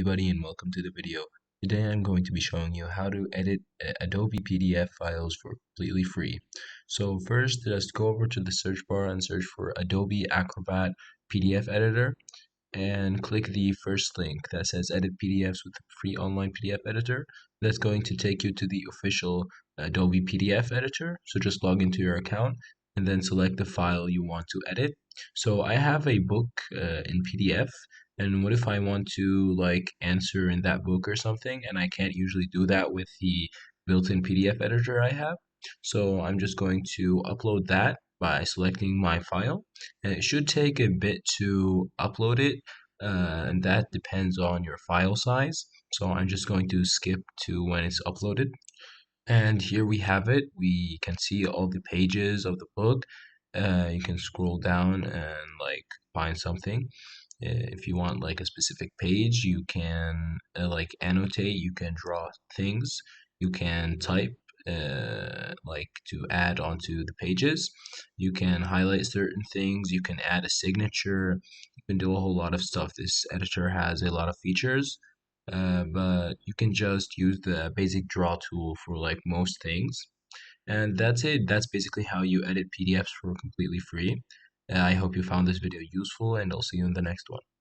everybody and welcome to the video. Today I'm going to be showing you how to edit Adobe PDF files for completely free. So first, just go over to the search bar and search for Adobe Acrobat PDF editor and click the first link that says edit PDFs with free online PDF editor. That's going to take you to the official Adobe PDF editor. So just log into your account and then select the file you want to edit. So I have a book in PDF, and what if I want to like answer in that book or something, and I can't usually do that with the built-in PDF editor I have. So I'm just going to upload that by selecting my file, and it should take a bit to upload it, and that depends on your file size. So I'm just going to skip to when it's uploaded. And here we have it. We can see all the pages of the book. You can scroll down and like find something. If you want like a specific page, you can like annotate, you can draw things, you can type like to add onto the pages, you can highlight certain things, you can add a signature, you can do a whole lot of stuff. This editor has a lot of features, but you can just use the basic draw tool for like most things. And that's it. That's basically how you edit PDFs for completely free. I hope you found this video useful, and I'll see you in the next one.